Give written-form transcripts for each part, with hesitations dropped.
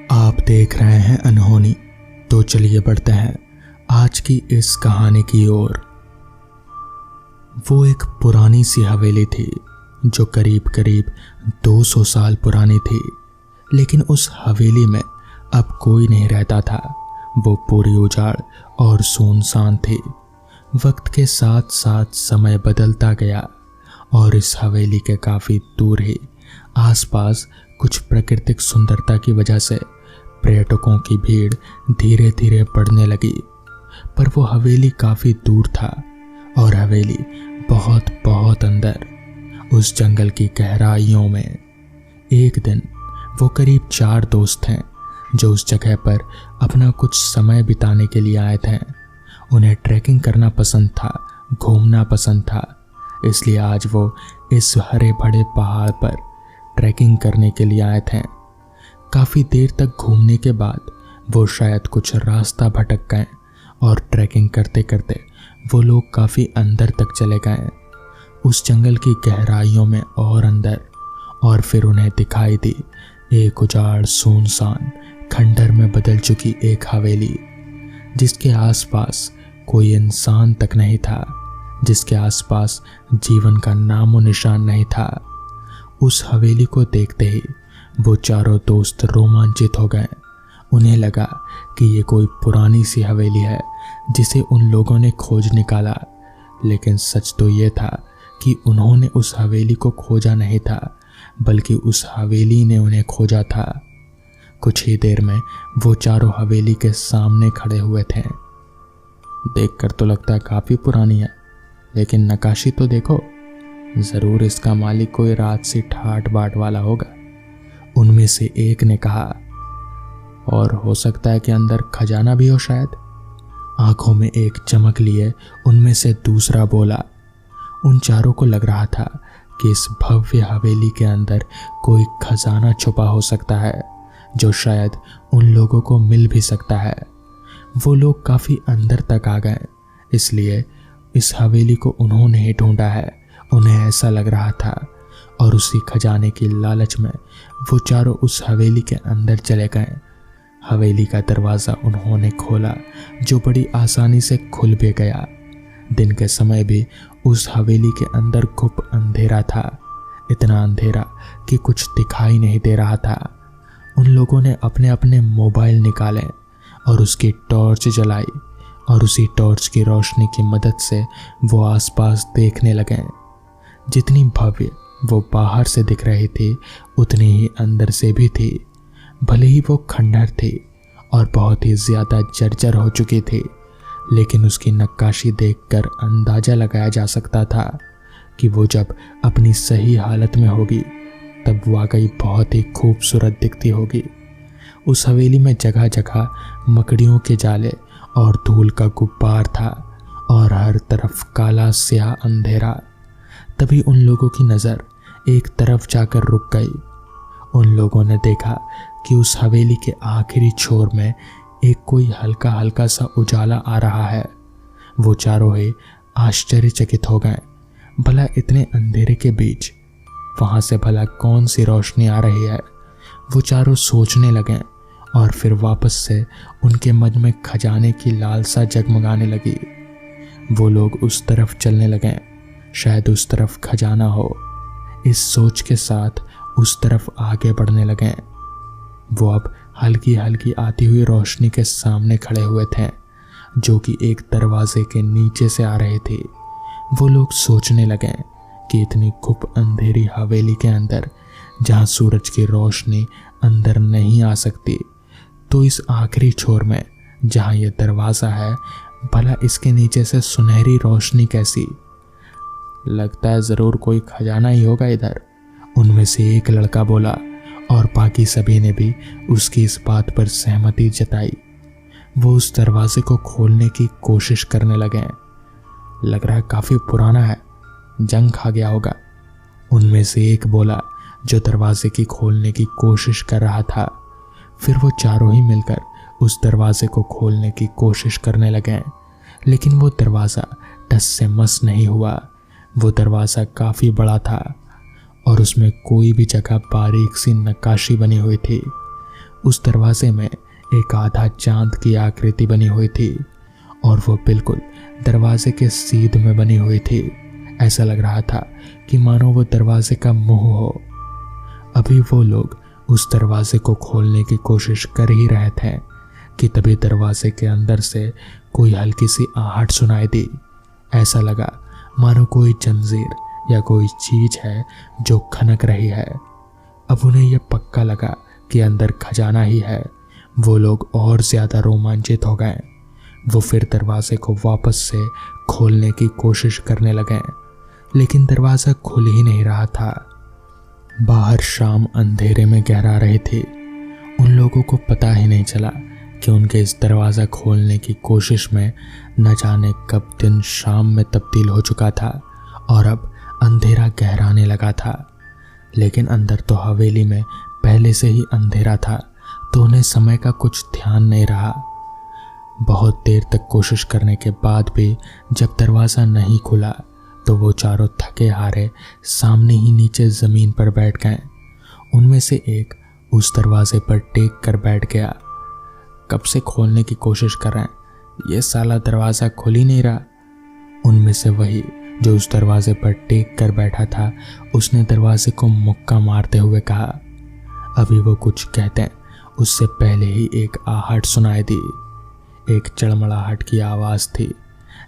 आप देख रहे हैं अनहोनी। तो चलिए बढ़ते हैं आज की इस कहानी की ओर। वो एक पुरानी सी हवेली थी जो करीब करीब 200 साल पुरानी थी, लेकिन उस हवेली में अब कोई नहीं रहता था। वो पूरी उजाड़ और सुनसान थी। वक्त के साथ साथ समय बदलता गया और इस हवेली के काफ़ी दूर ही आसपास कुछ प्राकृतिक सुंदरता की वजह से पर्यटकों की भीड़ धीरे धीरे बढ़ने लगी। पर वो हवेली काफ़ी दूर था और हवेली बहुत बहुत अंदर उस जंगल की गहराइयों में। एक दिन वो करीब 4 दोस्त हैं जो उस जगह पर अपना कुछ समय बिताने के लिए आए थे। उन्हें ट्रैकिंग करना पसंद था, घूमना पसंद था, इसलिए आज वो इस हरे भरे पहाड़ पर ट्रैकिंग करने के लिए आए थे। काफ़ी देर तक घूमने के बाद वो शायद कुछ रास्ता भटक गए और ट्रैकिंग करते करते वो लोग काफ़ी अंदर तक चले गए, उस जंगल की गहराइयों में और अंदर। और फिर उन्हें दिखाई दी एक उजाड़ सुनसान खंडर में बदल चुकी एक हवेली, जिसके आसपास कोई इंसान तक नहीं था, जिसके आसपास जीवन का नामो निशान नहीं था। उस हवेली को देखते ही वो चारों दोस्त रोमांचित हो गए। उन्हें लगा कि ये कोई पुरानी सी हवेली है जिसे उन लोगों ने खोज निकाला। लेकिन सच तो ये था कि उन्होंने उस हवेली को खोजा नहीं था, बल्कि उस हवेली ने उन्हें खोजा था। कुछ ही देर में वो चारों हवेली के सामने खड़े हुए थे। देखकर तो लगता है काफ़ी पुरानी है, लेकिन नक्काशी तो देखो, ज़रूर इसका मालिक कोई राजसी ठाट बाट वाला होगा, उनमें से एक ने कहा। और हो सकता है कि अंदर खजाना भी हो शायद, आंखों में एक चमक लिए उनमें से दूसरा बोला। उन चारों को लग रहा था कि इस भव्य हवेली के अंदर कोई खजाना छुपा हो सकता है जो शायद उन लोगों को मिल भी सकता है। वो लोग काफ़ी अंदर तक आ गए, इसलिए इस हवेली को उन्होंने ही ढूंढा है, उन्हें ऐसा लग रहा था। और उसी खजाने की लालच में वो चारों उस हवेली के अंदर चले गए। हवेली का दरवाज़ा उन्होंने खोला जो बड़ी आसानी से खुल भी गया। दिन के समय भी उस हवेली के अंदर खूब अंधेरा था, इतना अंधेरा कि कुछ दिखाई नहीं दे रहा था। उन लोगों ने अपने अपने मोबाइल निकाले और उसकी टॉर्च जलाई और उसी टॉर्च की रोशनी की मदद से वो आसपास देखने लगे। जितनी भव्य वो बाहर से दिख रही थी उतनी ही अंदर से भी थी। भले ही वो खंडहर थी और बहुत ही ज़्यादा जर्जर हो चुकी थी, लेकिन उसकी नक्काशी देखकर अंदाज़ा लगाया जा सकता था कि वो जब अपनी सही हालत में होगी तब वाकई बहुत ही खूबसूरत दिखती होगी। उस हवेली में जगह जगह मकड़ियों के जाले और धूल का गुब्बार था और हर तरफ काला स्याह अंधेरा। तभी उन लोगों की नज़र एक तरफ जाकर रुक गई। उन लोगों ने देखा कि उस हवेली के आखिरी छोर में एक कोई हल्का हल्का सा उजाला आ रहा है। वो चारों ही आश्चर्यचकित हो गए। भला इतने अंधेरे के बीच वहाँ से भला कौन सी रोशनी आ रही है? वो चारों सोचने लगे और फिर वापस से उनके मन में खजाने की लालसा जगमगाने लगी। वो लोग उस तरफ चलने लगे, शायद उस तरफ खजाना हो। इस सोच के साथ उस तरफ आगे बढ़ने लगे। वो अब हल्की हल्की आती हुई रोशनी के सामने खड़े हुए थे जो कि एक दरवाजे के नीचे से आ रही थी। वो लोग सोचने लगे कि इतनी खूब अंधेरी हवेली के अंदर जहाँ सूरज की रोशनी अंदर नहीं आ सकती, तो इस आखिरी छोर में जहाँ ये दरवाज़ा है, भला इसके नीचे से सुनहरी रोशनी कैसी? लगता है ज़रूर कोई खजाना ही होगा इधर, उनमें से एक लड़का बोला। और बाकी सभी ने भी उसकी इस बात पर सहमति जताई। वो उस दरवाजे को खोलने की कोशिश करने लगे। लग रहा है काफ़ी पुराना है, जंग खा गया होगा, उनमें से एक बोला जो दरवाजे की खोलने की कोशिश कर रहा था। फिर वो चारों ही मिलकर उस दरवाजे को खोलने की कोशिश करने लगे, लेकिन वो दरवाज़ा टस से मस नहीं हुआ। वो दरवाज़ा काफ़ी बड़ा था और उसमें कोई भी जगह बारीक सी नक्काशी बनी हुई थी। उस दरवाजे में एक आधा चांद की आकृति बनी हुई थी और वो बिल्कुल दरवाजे के सीध में बनी हुई थी। ऐसा लग रहा था कि मानो वो दरवाजे का मुंह हो। अभी वो लोग उस दरवाजे को खोलने की कोशिश कर ही रहे थे कि तभी दरवाजे के अंदर से कोई हल्की सी आहट सुनाई दी। ऐसा लगा मानो कोई जंजीर या कोई चीज है जो खनक रही है। अब उन्हें यह पक्का लगा कि अंदर खजाना ही है। वो लोग और ज्यादा रोमांचित हो गए। वो फिर दरवाजे को वापस से खोलने की कोशिश करने लगे, लेकिन दरवाजा खुल ही नहीं रहा था। बाहर शाम अंधेरे में गहरा रही थी। उन लोगों को पता ही नहीं चला कि उनके इस दरवाज़ा खोलने की कोशिश में न जाने कब दिन शाम में तब्दील हो चुका था और अब अंधेरा गहराने लगा था। लेकिन अंदर तो हवेली में पहले से ही अंधेरा था, तो उन्हें समय का कुछ ध्यान नहीं रहा। बहुत देर तक कोशिश करने के बाद भी जब दरवाज़ा नहीं खुला तो वो चारों थके हारे सामने ही नीचे ज़मीन पर बैठ गए। उनमें से एक उस दरवाजे पर टेक कर बैठ गया। कब से खोलने की कोशिश कर रहे हैं, ये साला दरवाज़ा खुल ही नहीं रहा। उनमें से वही जो उस दरवाजे पर टेक कर बैठा था, उसने दरवाजे को मुक्का मारते हुए कहा। अभी वो कुछ कहते हैं उससे पहले ही एक आहट सुनाई दी। एक चड़मड़ाहट की आवाज़ थी,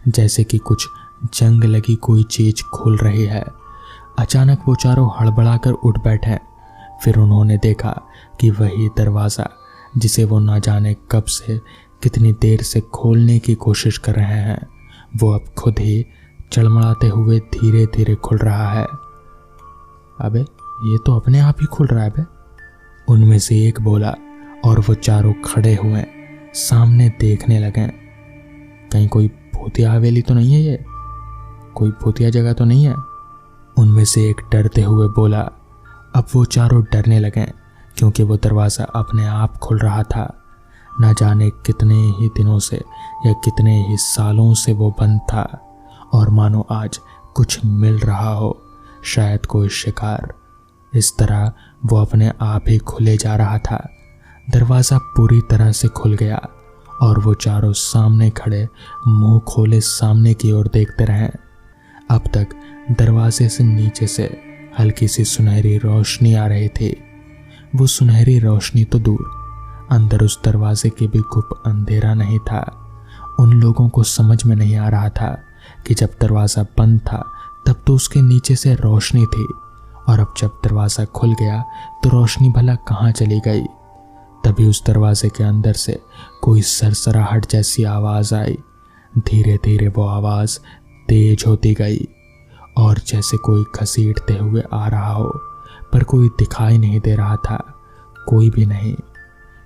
जैसे कि कुछ जंग लगी कोई चीज खुल रही है। अचानक वो चारों हड़बड़ाकर उठ बैठे। फिर उन्होंने देखा कि वही दरवाज़ा जिसे वो ना जाने कब से कितनी देर से खोलने की कोशिश कर रहे हैं, वो अब खुद ही चड़मड़ाते हुए धीरे धीरे खुल रहा है। अबे ये तो अपने आप ही खुल रहा है बे, उनमें से एक बोला और वो चारों खड़े हुए सामने देखने लगे। कहीं कोई भूतिया हवेली तो नहीं है, ये कोई भूतिया जगह तो नहीं है, उनमें से एक डरते हुए बोला। अब वो चारों डरने लगे क्योंकि वो दरवाज़ा अपने आप खुल रहा था। न जाने कितने ही दिनों से या कितने ही सालों से वो बंद था और मानो आज कुछ मिल रहा हो, शायद कोई शिकार। इस तरह वो अपने आप ही खुले जा रहा था। दरवाज़ा पूरी तरह से खुल गया और वो चारों सामने खड़े मुंह खोले सामने की ओर देखते रहे। अब तक दरवाजे से नीचे से हल्की सी सुनहरी रोशनी आ रही थी। वो सुनहरी रोशनी तो दूर, अंदर उस दरवाजे के भी गुप अंधेरा नहीं था। उन लोगों को समझ में नहीं आ रहा था कि जब दरवाज़ा बंद था तब तो उसके नीचे से रोशनी थी और अब जब दरवाज़ा खुल गया तो रोशनी भला कहाँ चली गई। तभी उस दरवाजे के अंदर से कोई सरसराहट जैसी आवाज़ आई। धीरे धीरे वो आवाज़ तेज होती गई और जैसे कोई घसीटते हुए आ रहा हो, पर कोई दिखाई नहीं दे रहा था, कोई भी नहीं।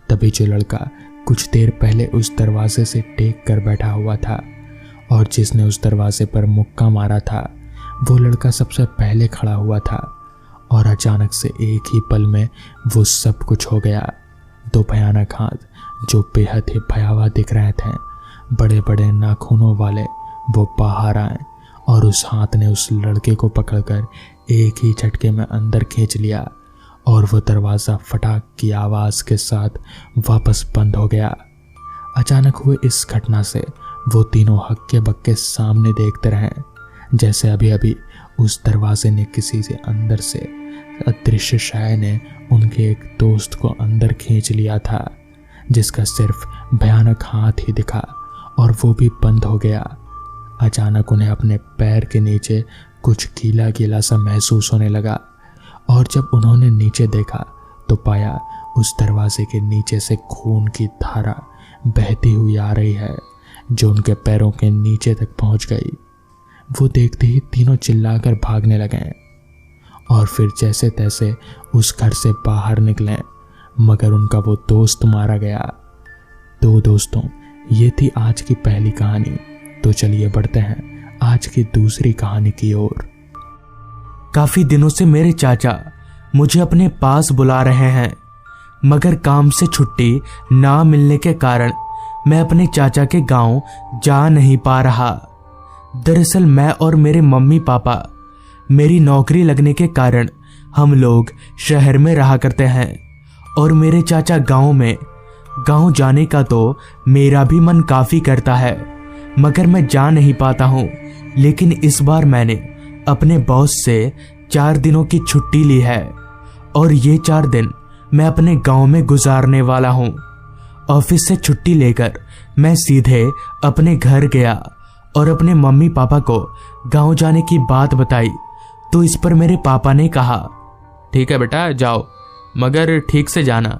तभी जो लड़का कुछ देर पहले उस दरवाजे से टेक कर बैठा हुआ था और जिसने उस दरवाजे पर मुक्का मारा था, वो लड़का सबसे पहले खड़ा हुआ था और अचानक से एक ही पल में वो सब कुछ हो गया। दो भयानक हाथ जो बेहद ही भयावह दिख रहे थे, बड़े बड़े नाखूनों वाले, वो बाहर आए और उस हाथ ने उस लड़के को पकड़कर एक ही झटके में अंदर खींच लिया और वो दरवाज़ा फटाक की आवाज़ के साथ वापस बंद हो गया। अचानक हुए इस घटना से वो तीनों हक्के बक्के सामने देखते रहे, जैसे अभी अभी उस दरवाजे ने किसी से अंदर से अदृश्य शाय ने उनके एक दोस्त को अंदर खींच लिया था, जिसका सिर्फ भयानक हाथ ही दिखा और वो भी बंद हो गया। अचानक उन्हें अपने पैर के नीचे कुछ गीला गीला सा महसूस होने लगा और जब उन्होंने नीचे देखा तो पाया उस दरवाजे के नीचे से खून की धारा बहती हुई आ रही है जो उनके पैरों के नीचे तक पहुंच गई। वो देखते ही तीनों चिल्लाकर भागने लगे और फिर जैसे तैसे उस घर से बाहर निकले, मगर उनका वो दोस्त मारा गया। तो दोस्तों, ये थी आज की पहली कहानी। तो चलिए बढ़ते हैं आज की दूसरी कहानी की ओर। काफी दिनों से मेरे चाचा मुझे अपने पास बुला रहे हैं, मगर काम से छुट्टी ना मिलने के कारण मैं अपने चाचा के गांव जा नहीं पा रहा। दरअसल मैं और मेरे मम्मी पापा, मेरी नौकरी लगने के कारण हम लोग शहर में रहा करते हैं और मेरे चाचा गांव जाने का तो मेरा भी मन काफी करता है, मगर मैं जा नहीं पाता हूँ। लेकिन इस बार मैंने अपने बॉस से 4 दिनों की छुट्टी ली है और ये 4 दिन मैं अपने गांव में गुजारने वाला हूँ। ऑफिस से छुट्टी लेकर मैं सीधे अपने घर गया और अपने मम्मी पापा को गांव जाने की बात बताई। तो इस पर मेरे पापा ने कहा, ठीक है बेटा जाओ, मगर ठीक से जाना।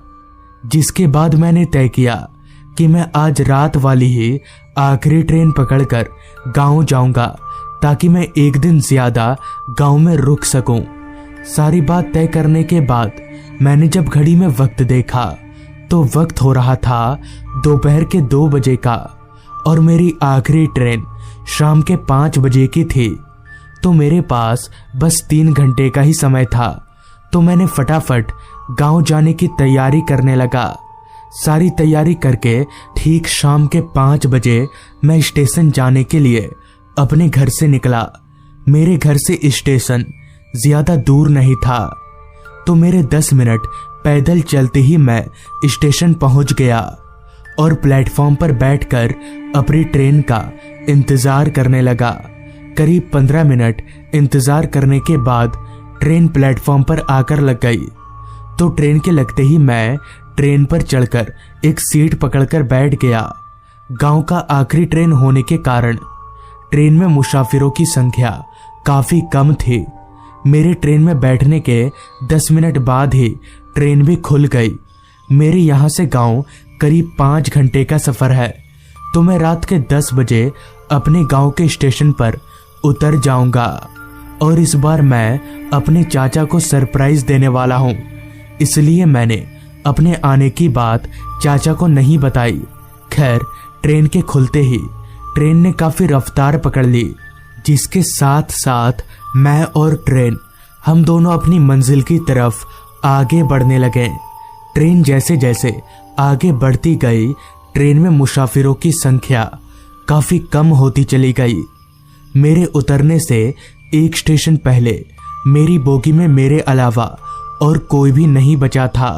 जिसके बाद मैंने तय किया कि मैं आज रात वाली ही आखिरी ट्रेन पकड़कर गांव जाऊंगा, ताकि मैं एक दिन ज्यादा गांव में रुक सकूं। सारी बात तय करने के बाद मैंने जब घड़ी में वक्त देखा तो वक्त हो रहा था दोपहर के 2 बजे का और मेरी आखिरी ट्रेन शाम के 5 बजे की थी। तो मेरे पास बस 3 घंटे का ही समय था। तो मैंने फटाफट गांव जाने की तैयारी करने लगा। सारी तैयारी करके ठीक शाम के 5 बजे मैं स्टेशन जाने के लिए अपने घर से निकला। मेरे घर से स्टेशन ज्यादा दूर नहीं था, तो मेरे 10 मिनट पैदल चलते ही मैं स्टेशन पहुंच गया और प्लेटफॉर्म पर बैठकर अपनी ट्रेन का इंतजार करने लगा। करीब 15 मिनट इंतजार करने के बाद ट्रेन प्लेटफॉर्म पर आकर लग गई। तो ट्रेन के लगते ही मैं ट्रेन पर चढ़कर एक सीट पकड़कर बैठ गया। गांव का आखिरी ट्रेन होने के कारण ट्रेन में मुसाफिरों की संख्या काफी कम थी। मेरे ट्रेन में बैठने के 10 मिनट बाद ही ट्रेन भी खुल गई। मेरे यहाँ से गांव करीब 5 घंटे का सफर है। तो मैं रात के 10 बजे अपने गांव के स्टेशन पर उतर जाऊंगा और इस बार मैं अपने चाचा को सरप्राइज देने वाला हूँ। इसलिए मैंने अपने आने की बात चाचा को नहीं बताई। खैर, ट्रेन के खुलते ही ट्रेन ने काफी रफ्तार पकड़ ली, जिसके साथ साथ मैं और ट्रेन हम दोनों अपनी मंजिल की तरफ आगे बढ़ने लगे। ट्रेन जैसे जैसे आगे बढ़ती गई, ट्रेन में मुसाफिरों की संख्या काफी कम होती चली गई। मेरे उतरने से एक स्टेशन पहले मेरी बोगी में मेरे अलावा और कोई भी नहीं बचा था।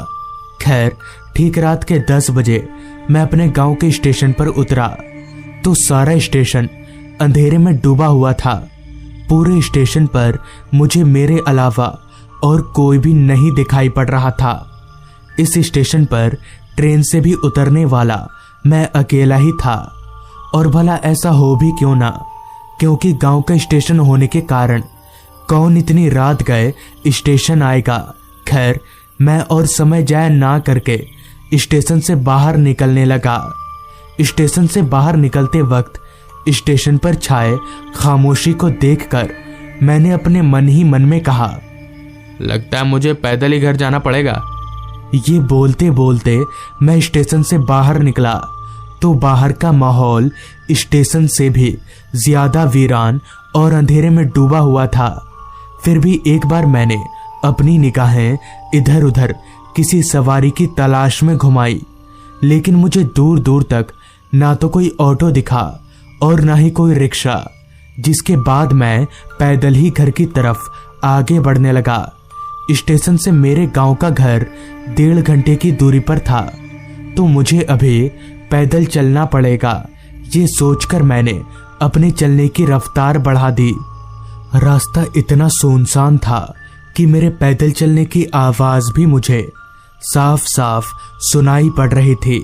खैर, ठीक रात के 10 बजे मैं अपने गांव के स्टेशन पर उतरा तो सारा स्टेशन अंधेरे में डूबा हुआ था। पूरे स्टेशन पर मुझे मेरे अलावा और कोई भी नहीं दिखाई पड़ रहा था। इस स्टेशन पर ट्रेन से भी उतरने वाला मैं अकेला ही था। और भला ऐसा हो भी क्यों ना, क्योंकि गांव का स्टेशन होने के कारण कौन इतनी रात गए स्टेशन आएगा। खैर, मैं और समय जाया ना करके स्टेशन से बाहर निकलने लगा। स्टेशन से बाहर निकलते वक्त स्टेशन पर छाए खामोशी को देखकर मैंने अपने मन ही मन में कहा, लगता है मुझे पैदल ही घर जाना पड़ेगा। ये बोलते बोलते मैं स्टेशन से बाहर निकला तो बाहर का माहौल स्टेशन से भी ज्यादा वीरान और अंधेरे में डूबा हुआ था। फिर भी एक बार मैंने अपनी निगाहें इधर उधर किसी सवारी की तलाश में घुमाई, लेकिन मुझे दूर दूर तक ना तो कोई ऑटो दिखा और ना ही कोई रिक्शा। जिसके बाद मैं पैदल ही घर की तरफ आगे बढ़ने लगा। स्टेशन से मेरे गांव का घर 1.5 घंटे की दूरी पर था, तो मुझे अभी पैदल चलना पड़ेगा। ये सोचकर मैंने अपने चलने की रफ्तार बढ़ा दी। रास्ता इतना सुनसान था कि मेरे पैदल चलने की आवाज भी मुझे साफ साफ सुनाई पड़ रही थी।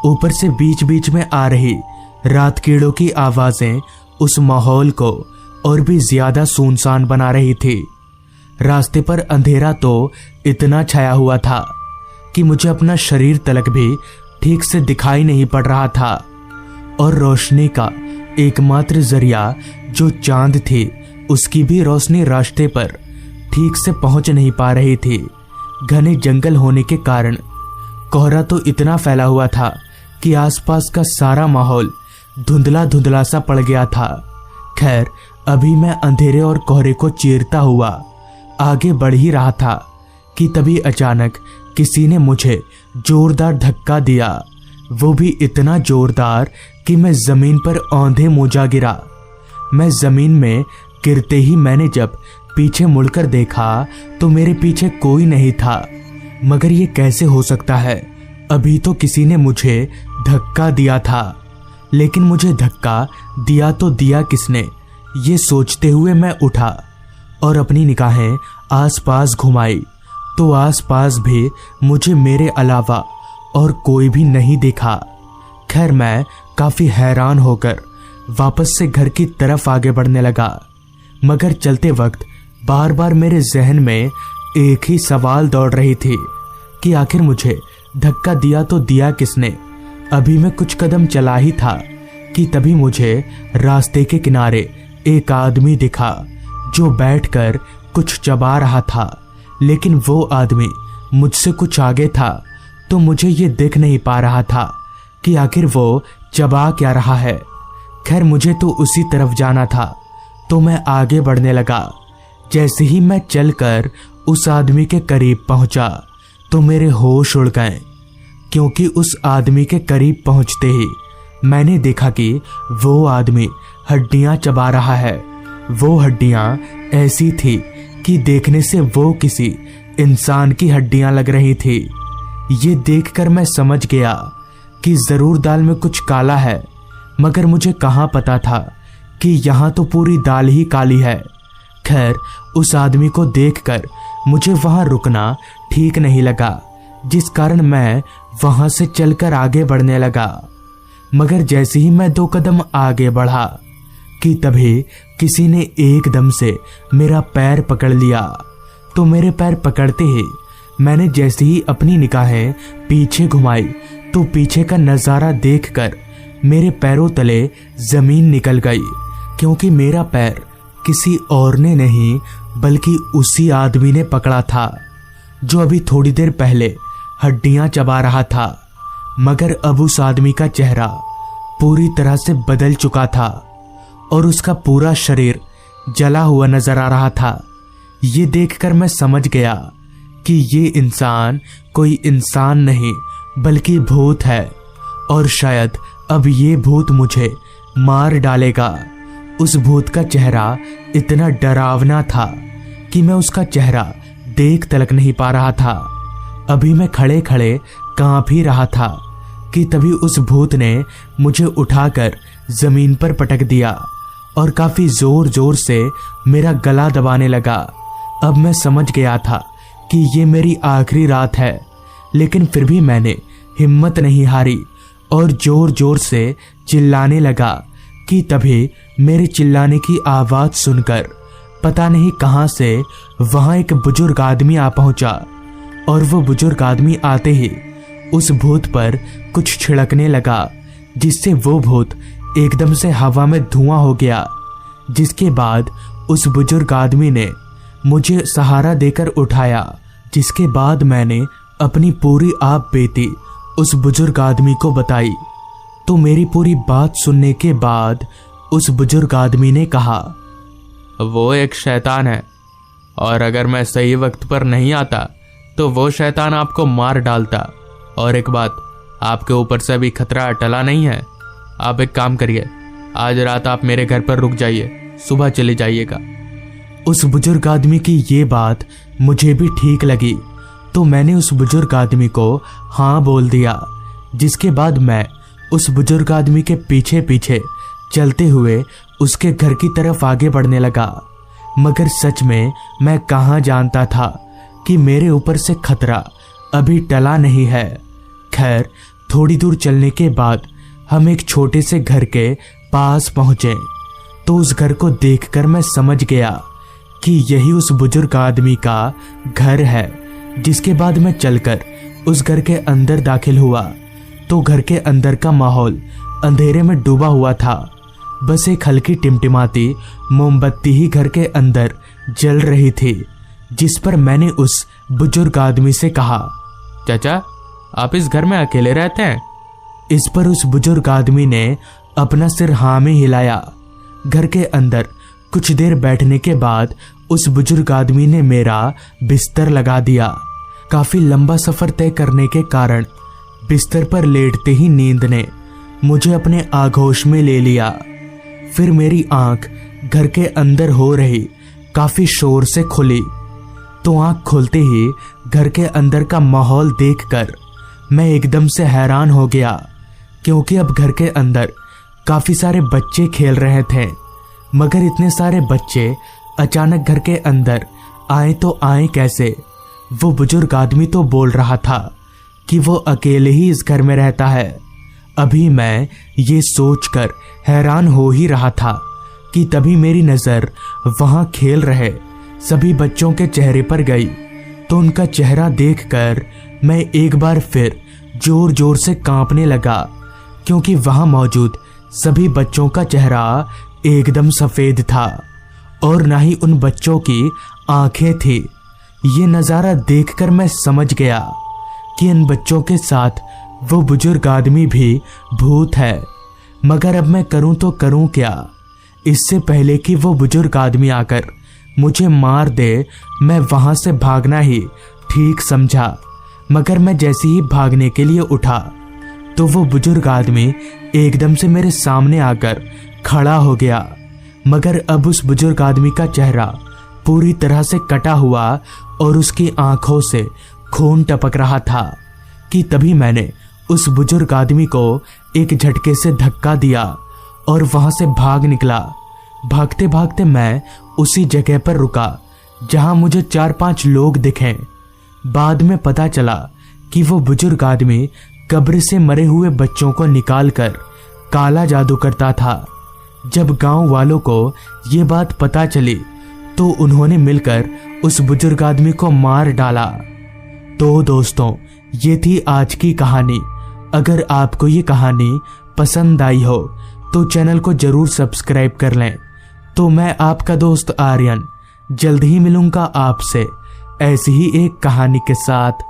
ऊपर से बीच बीच में आ रही रात कीड़ों की आवाजें उस माहौल को और भी ज्यादा सुनसान बना रही थी। रास्ते पर अंधेरा तो इतना छाया हुआ था कि मुझे अपना शरीर तलक भी ठीक से दिखाई नहीं पड़ रहा था और रोशनी का एकमात्र जरिया जो चांद थी, उसकी भी रोशनी रास्ते पर ठीक से पहुंच नहीं पा रही थी। घने जंगल होने के कारण कोहरा तो इतना फैला हुआ था कि आसपास का सारा माहौल धुंधला धुंधला सा पड़ गया था। खैर, अभी मैं अंधेरे और कोहरे को चीरता हुआ आगे बढ़ ही रहा था कि तभी अचानक किसी ने मुझे जोरदार धक्का दिया, वो भी इतना जोरदार कि मैं जमीन पर औंधे मुँह जा गिरा। मैं जमीन में गिरते ही मैंने जब पीछे मुड़कर देखा तो मेरे पीछे कोई नहीं था। मगर ये कैसे हो सकता है? अभी तो किसी ने मुझे धक्का दिया था, लेकिन मुझे धक्का दिया तो दिया किसने? ये सोचते हुए मैं उठा और अपनी निगाहें आसपास घुमाई तो आसपास भी मुझे मेरे अलावा और कोई भी नहीं दिखा। खैर, मैं काफी हैरान होकर वापस से घर की तरफ आगे बढ़ने लगा, मगर चलते वक्त बार बार मेरे जहन में एक ही सवाल दौड़ रही थी कि आखिर मुझे धक्का दिया तो दिया किसने? अभी मैं कुछ कदम चला ही था कि तभी मुझे रास्ते के किनारे एक आदमी दिखा जो बैठकर कुछ चबा रहा था, लेकिन वो आदमी मुझसे कुछ आगे था तो मुझे ये दिख नहीं पा रहा था कि आखिर वो चबा क्या रहा है। खैर, मुझे तो उसी तरफ जाना था तो मैं आगे बढ़ने लगा। जैसे ही मैं चलकर उस आदमी के करीब पहुंचा तो मेरे होश उड़ गए, क्योंकि उस आदमी के करीब पहुंचते ही मैंने देखा कि वो आदमी हड्डियां चबा रहा है। वो हड्डियां ऐसी थी कि देखने से वो किसी इंसान की हड्डियां लग रही थी। ये देखकर मैं समझ गया कि जरूर दाल में कुछ काला है, मगर मुझे कहाँ पता था कि यहाँ तो पूरी दाल ही काली है। खैर, उस आदमी को देखकर मुझे वहां रुकना ठीक नहीं लगा, जिस कारण मैं वहां से चलकर आगे बढ़ने लगा। मगर जैसे ही मैं 2 कदम आगे बढ़ा कि तभी किसी ने एकदम से मेरा पैर पकड़ लिया। तो मेरे पैर पकड़ते ही मैंने जैसे ही अपनी निगाहें पीछे घुमाई तो पीछे का नजारा देखकर मेरे पैरों तले जमीन निकल गई, क्योंकि मेरा पैर किसी और ने नहीं बल्कि उसी आदमी ने पकड़ा था जो अभी थोड़ी देर पहले हड्डियां चबा रहा था। मगर अब उस आदमी का चेहरा पूरी तरह से बदल चुका था और उसका पूरा शरीर जला हुआ नजर आ रहा था। ये देखकर मैं समझ गया कि ये इंसान कोई इंसान नहीं बल्कि भूत है, और शायद अब ये भूत मुझे मार डालेगा। उस भूत का चेहरा इतना डरावना था कि मैं उसका चेहरा देख तलक नहीं पा रहा था। अभी मैं खड़े खड़े कांप ही रहा था कि तभी उस भूत ने मुझे उठाकर जमीन पर पटक दिया और काफी जोर जोर से मेरा गला दबाने लगा। अब मैं समझ गया था कि ये मेरी आखिरी रात है, लेकिन फिर भी मैंने हिम्मत नहीं हारी और जोर जोर से चिल्लाने लगा कि तभी मेरे चिल्लाने की आवाज सुनकर पता नहीं कहां से वहां एक बुजुर्ग आदमी आ पहुंचा, और वो बुजुर्ग आदमी आते ही उस भूत पर कुछ छिड़कने लगा, जिससे वो भूत एकदम से हवा में धुआं हो गया। जिसके बाद उस बुजुर्ग आदमी ने मुझे सहारा देकर उठाया, जिसके बाद मैंने अपनी पूरी आप बीती उस बुजुर्ग आदमी को बताई। तो मेरी पूरी बात सुनने के बाद उस बुजुर्ग आदमी ने कहा, वो एक शैतान है, और अगर मैं सही वक्त पर नहीं आता तो वो शैतान आपको मार डालता। और एक बात, आपके ऊपर से अभी खतरा टला नहीं है। आप एक काम करिए, आज रात आप मेरे घर पर रुक जाइए, सुबह चले जाइएगा। उस बुजुर्ग आदमी की ये बात मुझे भी ठीक लगी, तो मैंने उस बुजुर्ग आदमी को हाँ बोल दिया। जिसके बाद मैं उस बुजुर्ग आदमी के पीछे पीछे चलते हुए उसके घर की तरफ आगे बढ़ने लगा। मगर सच में मैं कहाँ जानता था कि मेरे ऊपर से खतरा अभी टला नहीं है। खैर, थोड़ी दूर चलने के बाद हम एक छोटे से घर के पास पहुंचे, तो उस घर को देखकर मैं समझ गया कि यही उस बुजुर्ग आदमी का घर है। जिसके बाद मैं चलकर उस घर के अंदर दाखिल हुआ, तो घर के अंदर का माहौल अंधेरे में डूबा हुआ था। बस एक हल्की टिमटिमाती मोमबत्ती ही घर के अंदर जल रही थी, जिस पर मैंने उस बुजुर्ग आदमी से कहा, चाचा, आप इस घर में अकेले रहते हैं? इस पर उस बुजुर्ग आदमी ने अपना सिर हाँ में हिलाया। घर के अंदर कुछ देर बैठने के बाद उस बुजुर्ग आदमी ने मेरा बिस्तर लगा दिया। काफी लंबा सफर तय करने के कारण बिस्तर पर लेटते ही नींद ने मुझे अपने आगोश में ले लिया। फिर मेरी आंख घर के अंदर हो रही काफी शोर से खुली, तो आंख खोलते ही घर के अंदर का माहौल देखकर मैं एकदम से हैरान हो गया, क्योंकि अब घर के अंदर काफी सारे बच्चे खेल रहे थे। मगर इतने सारे बच्चे अचानक घर के अंदर आए तो आए कैसे? वो बुजुर्ग आदमी तो बोल रहा था कि वो अकेले ही इस घर में रहता है। अभी मैं ये सोचकर हैरान हो ही रहा था कि तभी मेरी नजर वहां खेल रहे सभी बच्चों के चेहरे पर गई। तो उनका चेहरा देखकर मैं एक बार फिर जोर जोर से कांपने लगा, क्योंकि वहां मौजूद सभी बच्चों का चेहरा एकदम सफेद था और ना ही उन बच्चों की आंखें थी। ये नज़ारा देखकर मैं समझ गया कि इन बच्चों के साथ वो बुजुर्ग आदमी भी भूत है। मगर अब मैं करूं तो करूं क्या? इससे पहले कि वो बुजुर्ग आदमी आकर मुझे मार दे, मैं वहां से भागना ही ठीक समझा। मगर मैं जैसे ही भागने के लिए उठा तो वो बुजुर्ग आदमी एकदम से मेरे सामने आकर खड़ा हो गया। मगर अब उस बुजुर्ग आदमी का चेहरा पूरी तरह से कटा हुआ और उसकी आंखों से खून टपक रहा था कि तभी मैंने उस बुजुर्ग आदमी को एक झटके से धक्का दिया और वहां से भाग निकला। भागते भागते मैं उसी जगह पर रुका जहां मुझे 4-5 लोग दिखे। बाद में पता चला कि वो बुजुर्ग आदमी कब्र से मरे हुए बच्चों को निकालकर काला जादू करता था। जब गांव वालों को ये बात पता चली तो उन्होंने मिलकर उस बुजुर्ग आदमी को मार डाला। तो दोस्तों, ये थी आज की कहानी। अगर आपको ये कहानी पसंद आई हो तो चैनल को जरूर सब्सक्राइब कर लें। तो मैं आपका दोस्त आर्यन जल्द ही मिलूंगा आपसे ऐसी ही एक कहानी के साथ।